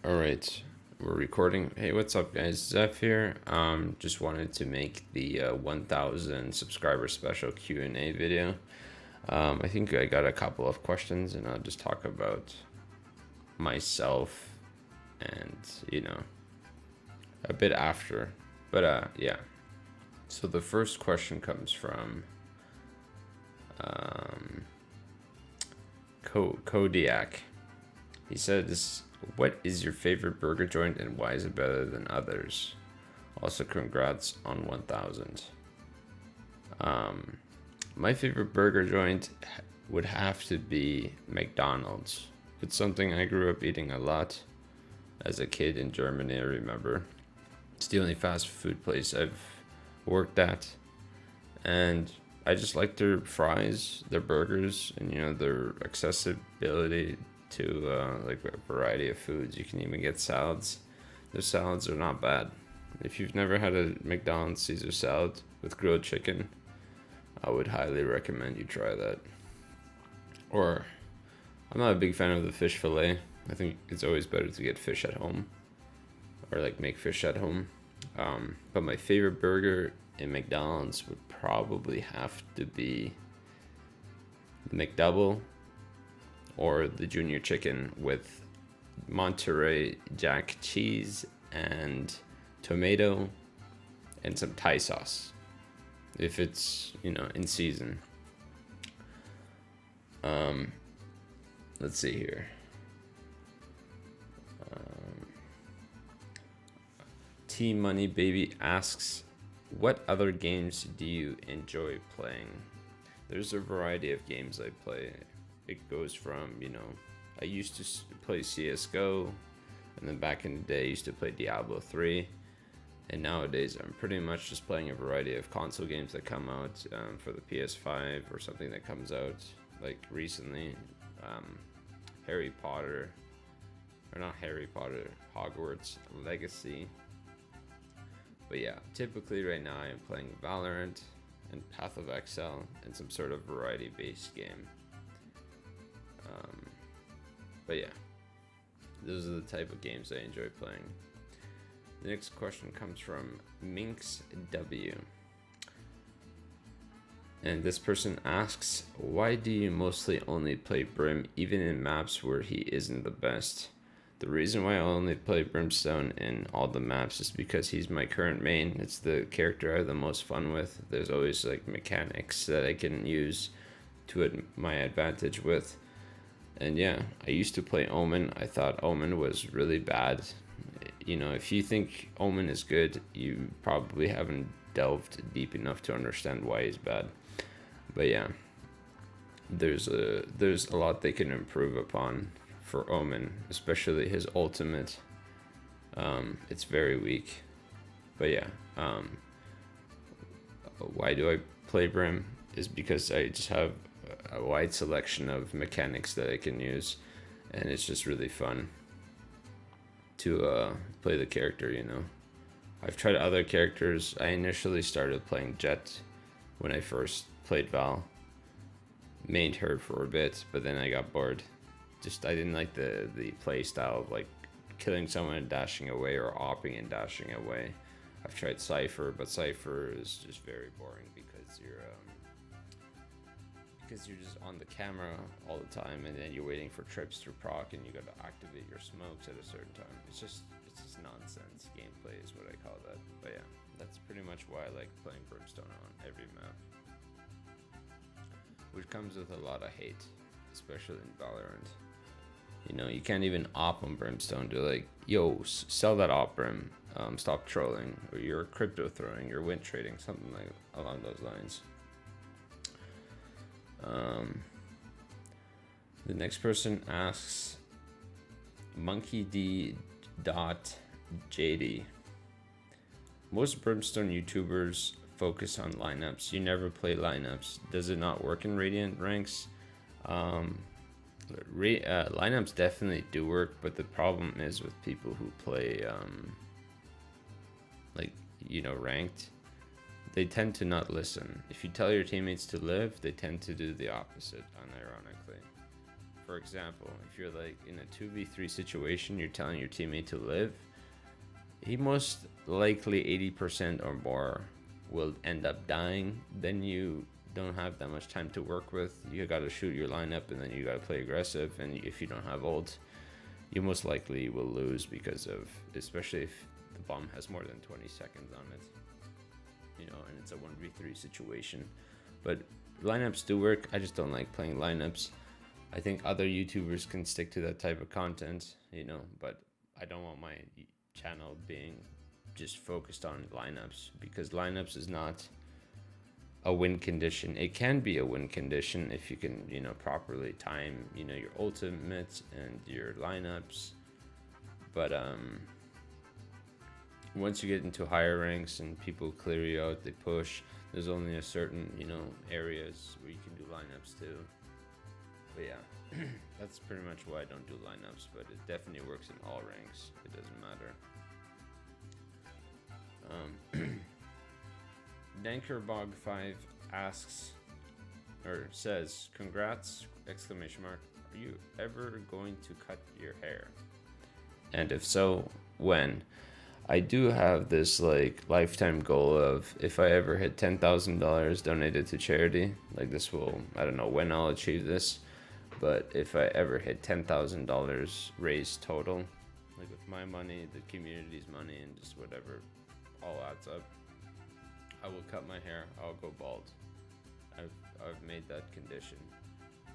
All right, we're recording. Hey, what's up, guys? Zeph here. Just wanted to make the 1,000 subscriber special Q&A video. I think I got a couple of questions, and I'll just talk about myself and a bit after. But yeah. So the first question comes from Kodiak. He says, "What is your favorite burger joint and why is it better than others? Also, congrats on 1,000." My favorite burger joint would have to be McDonald's. It's something I grew up eating a lot as a kid in Germany, I remember. It's the only fast food place I've worked at. And I just like their fries, their burgers, and their accessibility to like a variety of foods. You can even get salads. Their salads are not bad. If you've never had a McDonald's Caesar salad with grilled chicken, I would highly recommend you try that. Or, I'm not a big fan of the fish fillet. I think it's always better to get fish at home, or like make fish at home. But my favorite burger in McDonald's would probably have to be the McDouble or the junior chicken with Monterey Jack cheese and tomato and some Thai sauce if it's in season. Let's see here. T Money Baby asks, what other games do you enjoy playing? There's a variety of games I play. It goes from, I used to play CSGO, and then back in the day I used to play Diablo 3, and nowadays I'm pretty much just playing a variety of console games that come out for the PS5 or something that comes out, like recently, Harry Potter, or not Harry Potter, Hogwarts Legacy. But yeah, typically right now I am playing Valorant and Path of Exile and some sort of variety-based game. But yeah, those are the type of games I enjoy playing. The next question comes from Minx W. And this person asks, why do you mostly only play Brim even in maps where he isn't the best? The reason why I only play Brimstone in all the maps is because he's my current main. It's the character I have the most fun with. There's always like mechanics that I can use to my advantage with. And yeah, I used to play Omen. I thought Omen was really bad. If you think Omen is good, you probably haven't delved deep enough to understand why he's bad. But yeah, there's a lot they can improve upon for Omen, especially his ultimate. It's very weak. But yeah, why do I play Brim is because I just have a wide selection of mechanics that I can use, and it's just really fun to play the character. I've tried other characters. I initially started playing Jet when I first played Val, mained her for a bit, but then I got bored. I didn't like the play style of like killing someone and dashing away, or opping and dashing away. I've tried Cypher, but Cypher is just very boring because you're just on the camera all the time, and then you're waiting for trips to proc, and you got to activate your smokes at a certain time. It's just nonsense gameplay is what I call that. But yeah, that's pretty much why I like playing Brimstone on every map, which comes with a lot of hate, especially in Valorant. You can't even op on Brimstone. To like, yo, sell that op Brim, stop trolling, or you're crypto throwing, you're win trading, something like along those lines. The next person asks, monkeyd.jd. Most Brimstone YouTubers focus on lineups. You never play lineups. Does it not work in Radiant ranks? Lineups definitely do work, but the problem is with people who play ranked, they tend to not listen. If you tell your teammates to live, they tend to do the opposite, unironically. for example, if you're like in a 2v3 situation, you're telling your teammate to live, he most likely 80% or more will end up dying. Then you don't have that much time to work with. You gotta shoot your lineup, and then you gotta play aggressive, and if you don't have ult, you most likely will lose because of, especially if the bomb has more than 20 seconds on it, you know, and it's a 1v3 situation. But lineups do work. I just don't like playing lineups. I think other YouTubers can stick to that type of content, you know, but I don't want my channel being just focused on lineups, because lineups is not a win condition. It can be a win condition if you can, you know, properly time, you know, your ultimates and your lineups. But once you get into higher ranks and people clear you out, they push, there's only a certain, you know, areas where you can do lineups too. But yeah, that's pretty much why I don't do lineups, but it definitely works in all ranks. It doesn't matter. Dankerbog5 asks, or says, congrats, exclamation mark, are you ever going to cut your hair? And if so, when? I do have this like lifetime goal of, if I ever hit $10,000 donated to charity, like this will, I don't know when I'll achieve this, but if I ever hit $10,000 raised total, like with my money, the community's money, and just whatever all adds up, I will cut my hair. I'll go bald. I've made that condition.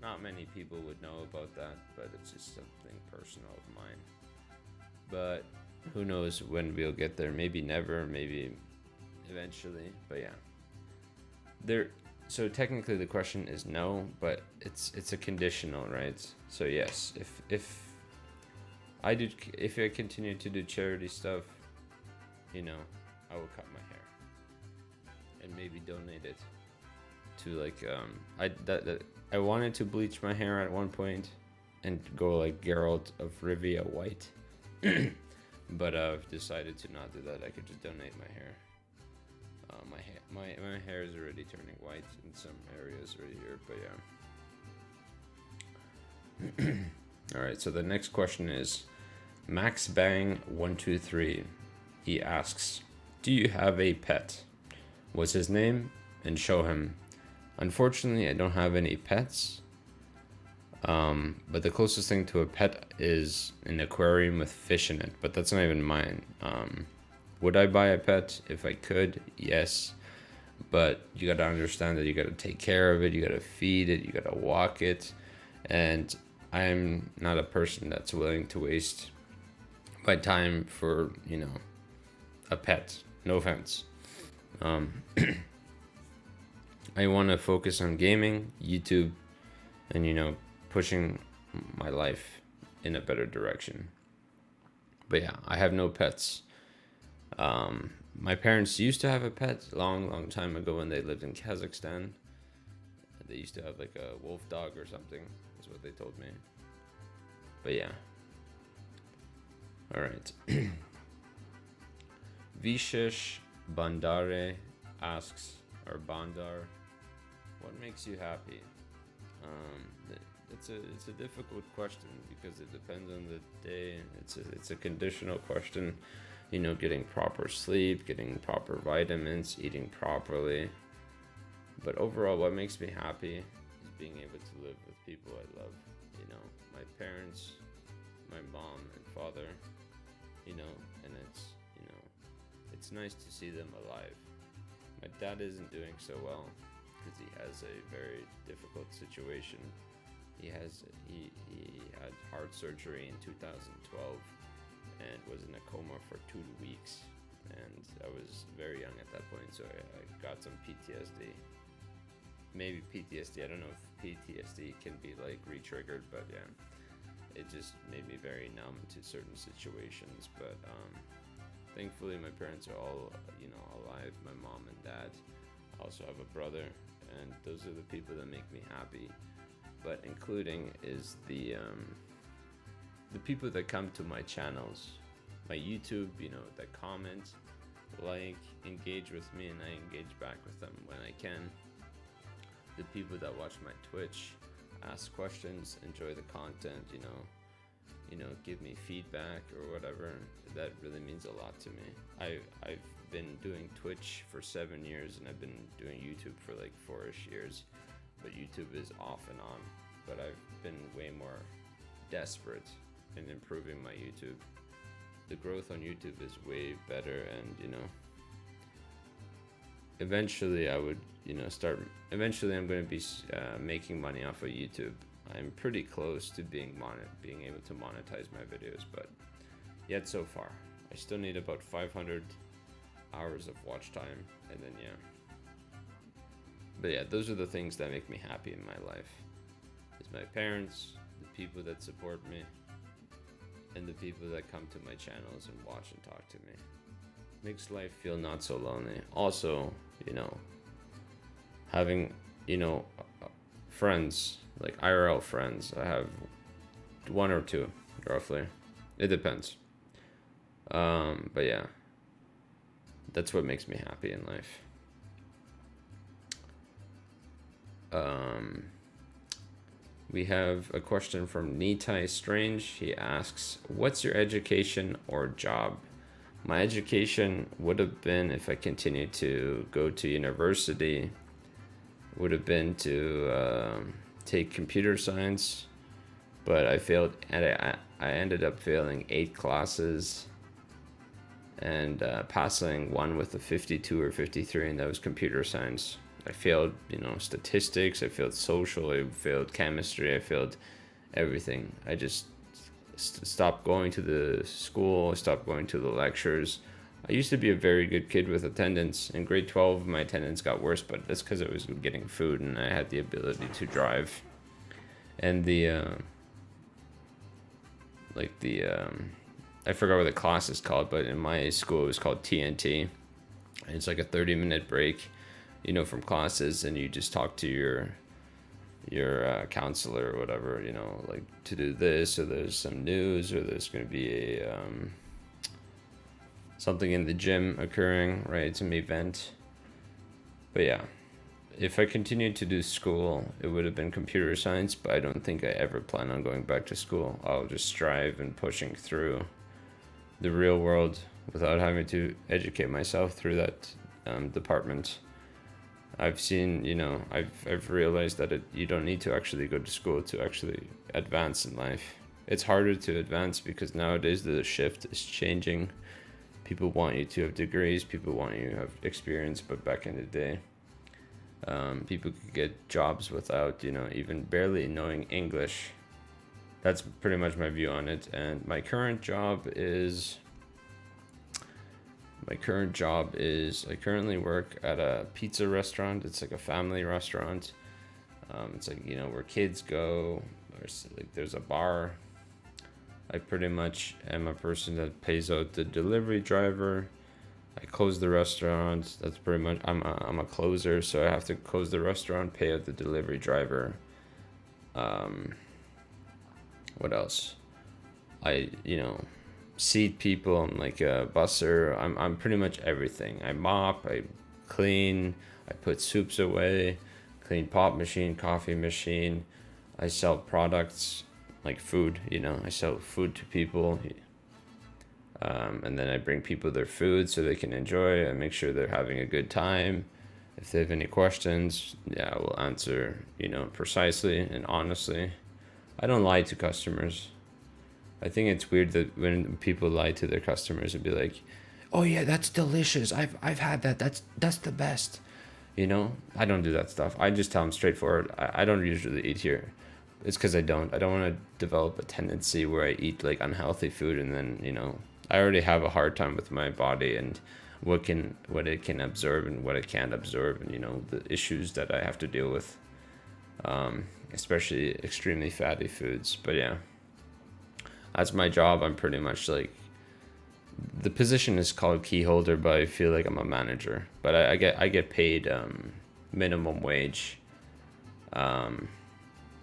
Not many people would know about that, but it's just something personal of mine. But who knows when we'll get there? Maybe never, maybe eventually. But yeah, so technically the question is no, but it's a conditional, right? So yes, if I continue to do charity stuff, you know, I will cut my hair and maybe donate it to like I wanted to bleach my hair at one point and go like Geralt of Rivia white, but I've decided to not do that. I could just donate my hair. My hair is already turning white in some areas right here, but yeah. All right, so the next question is MaxBang123. He asks, do you have a pet? What's his name? And show him. Unfortunately, I don't have any pets. But the closest thing to a pet is an aquarium with fish in it, but that's not even mine. Would I buy a pet if I could? Yes. But you gotta understand that you gotta take care of it, you gotta feed it, you gotta walk it. And I'm not a person that's willing to waste my time for, you know, a pet. No offense. I want to focus on gaming, YouTube, and, you know, pushing my life in a better direction. But yeah, I have no pets. My parents used to have a pet long time ago when they lived in Kazakhstan. They used to have like a wolf dog or something, is what they told me. But yeah. All right. Vishesh Bandare asks, or Bandar, what makes you happy? It's a difficult question because it depends on the day. It's a conditional question. You know, getting proper sleep, getting proper vitamins, eating properly. But overall, what makes me happy is being able to live with people I love. You know, my parents, my mom and father. You know, and it's nice to see them alive. My dad isn't doing so well because he has a very difficult situation. He had heart surgery in 2012 and was in a coma for 2 weeks. And I was very young at that point, so I got some PTSD. Maybe PTSD. I don't know if PTSD can be like re-triggered, but yeah, it just made me very numb to certain situations. But thankfully, my parents are all, you know, alive. My mom and dad. I also have a brother, and those are the people that make me happy. But including is the people that come to my channels, my YouTube, you know, that comment, like, engage with me, and I engage back with them when I can. The people that watch my Twitch, ask questions, enjoy the content, give me feedback or whatever. That really means a lot to me. I've been doing Twitch for 7 years, and I've been doing YouTube for like 4-ish years, but YouTube is off and on. But I've been way more desperate in improving my YouTube. The growth on YouTube is way better, and eventually I would eventually I'm going to be making money off of YouTube. I'm pretty close to being able to monetize my videos, but yet so far I still need about 500 hours of watch time, and then but yeah, those are the things that make me happy in my life. It's my parents, the people that support me, and the people that come to my channels and watch and talk to me. Makes life feel not so lonely. Also, having, friends, like IRL friends. I have 1 or 2, roughly. It depends. But yeah, that's what makes me happy in life. We have a question from Nitai Strange. He asks, what's your education or job? My education would have been, if I continued to go to university, would have been to take computer science, but I failed, and I ended up failing 8 classes and passing one with a 52 or 53, and that was computer science. I failed, statistics, I failed social, I failed chemistry, I failed everything. I just stopped going to the school, stopped going to the lectures. I used to be a very good kid with attendance. In grade 12, my attendance got worse, but that's because I was getting food and I had the ability to drive. And I forgot what the class is called, but in my school it was called TNT. And it's like a 30-minute break, from classes, and you just talk to your counselor or whatever, like to do this, or there's some news, or there's going to be a something in the gym occurring, right? Some event. But yeah, if I continued to do school, it would have been computer science, but I don't think I ever plan on going back to school. I'll just strive and pushing through the real world without having to educate myself through that department. I've seen, I've realized that you don't need to actually go to school to actually advance in life. It's harder to advance because nowadays the shift is changing. People want you to have degrees, people want you to have experience, but back in the day, people could get jobs without, even barely knowing English. That's pretty much my view on it. And my current job is I currently work at a pizza restaurant. It's like a family restaurant. It's like, where kids go. There's a bar. I pretty much am a person that pays out the delivery driver. I close the restaurant. That's pretty much, I'm a closer, so I have to close the restaurant, pay out the delivery driver. What else? I seat people. I'm like a busser. I'm pretty much everything. I mop, I clean, I put soups away, clean pop machine, coffee machine. I sell products like food, I sell food to people. And then I bring people their food so they can enjoy. I make sure they're having a good time. If they have any questions, I will answer, precisely and honestly. I don't lie to customers. I think it's weird that when people lie to their customers and be like, "Oh yeah, that's delicious. I've had that. That's the best." I don't do that stuff. I just tell them straightforward. I don't usually eat here. It's because I don't want to develop a tendency where I eat like unhealthy food, and then I already have a hard time with my body and what it can absorb and what it can't absorb, and the issues that I have to deal with, especially extremely fatty foods. But yeah, that's my job. I'm pretty much like, the position is called key holder, but I feel like I'm a manager. But I get paid minimum wage.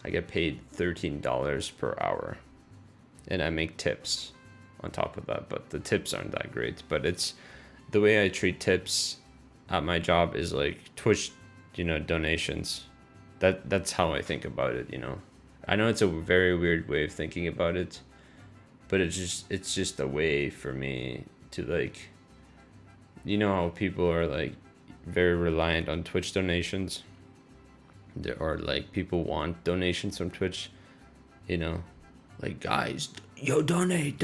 I get paid $13 per hour, and I make tips on top of that, but the tips aren't that great. But it's the way I treat tips at my job is like Twitch, donations. that's how I think about it, you know. I know it's a very weird way of thinking about it, but it's just a way for me to, like, you know how people are like very reliant on Twitch donations. There are like people want donations from Twitch, you know, like, guys, yo, donate,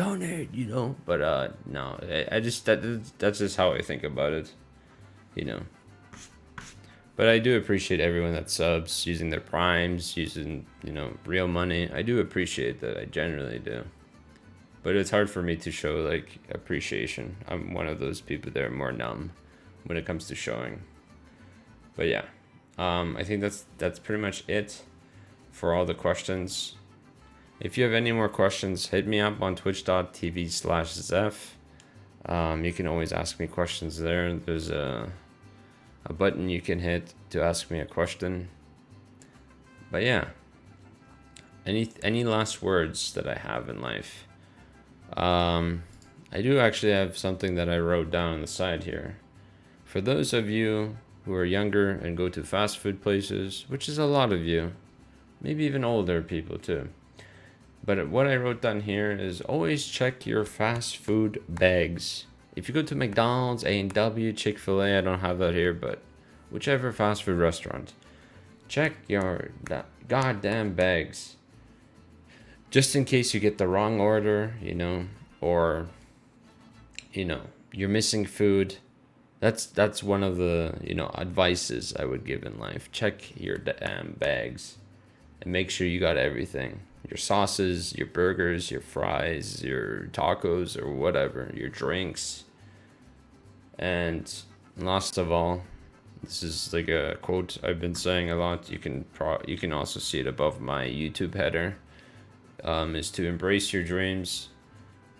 you know. But no, I just that's just how I think about it, you know. But I do appreciate everyone that subs, using their primes, using, you know, real money. I do appreciate that. I generally do. But it's hard for me to show like appreciation. I'm one of those people that are more numb when it comes to showing. But yeah, I think that's pretty much it for all the questions. If you have any more questions, hit me up on twitch.tv/Zeph. You can always ask me questions there. There's a button you can hit to ask me a question. But yeah, any last words that I have in life? I do actually have something that I wrote down on the side here. For those of you who are younger and go to fast food places, which is a lot of you, maybe even older people too. But what I wrote down here is always check your fast food bags. If you go to McDonald's, A&W, Chick-fil-A, I don't have that here, but whichever fast food restaurant, check your goddamn bags. Just in case you get the wrong order, you know, or, you know, you're missing food. That's one of the, you know, advices I would give in life. Check your damn bags and make sure you got everything. Your sauces, your burgers, your fries, your tacos, or whatever, your drinks. And last of all, this is like a quote I've been saying a lot. You can also see it above my YouTube header. Is to embrace your dreams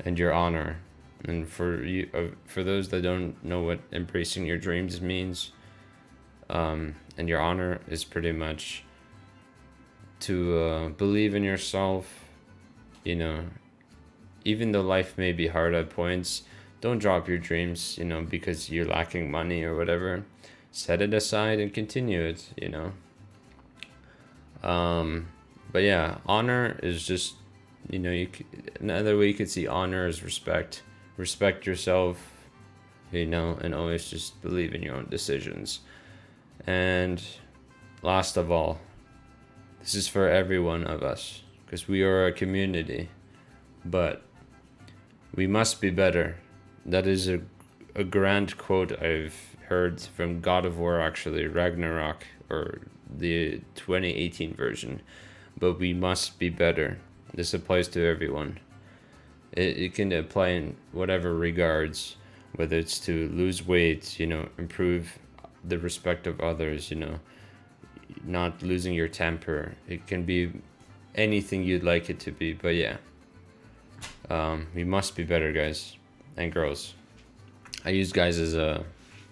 and your honor. And for you, for those that don't know what embracing your dreams means, and your honor is pretty much to believe in yourself. You know, even though life may be hard at points, don't drop your dreams, you know, because you're lacking money or whatever. Set it aside and continue it, you know. But yeah, honor is just, you know, another way you could see honor is respect. Respect yourself, you know, and always just believe in your own decisions. And last of all, this is for every one of us, because we are a community, but we must be better. That is a grand quote I've heard from God of War, actually, Ragnarok, or the 2018 version. But we must be better. This applies to everyone. It can apply in whatever regards, whether it's to lose weight, you know, improve the respect of others, you know, not losing your temper. It can be anything you'd like it to be. But yeah, we must be better, guys and girls. I use guys as a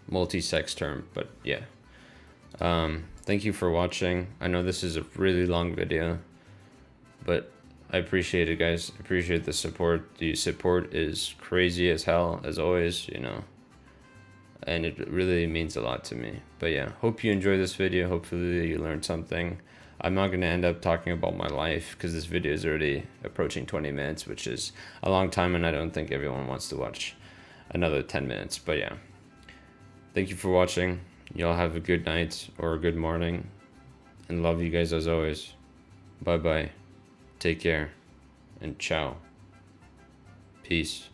multi-sex term, but yeah. Thank you for watching. I know this is a really long video, but I appreciate it, guys. I appreciate the support. The support is crazy as hell, as always, you know, and it really means a lot to me. But yeah, hope you enjoyed this video. Hopefully you learned something. I'm not going to end up talking about my life because this video is already approaching 20 minutes, which is a long time, and I don't think everyone wants to watch another 10 minutes. But yeah, thank you for watching. Y'all have a good night or a good morning, and love you guys as always. Bye bye. Take care and ciao. Peace.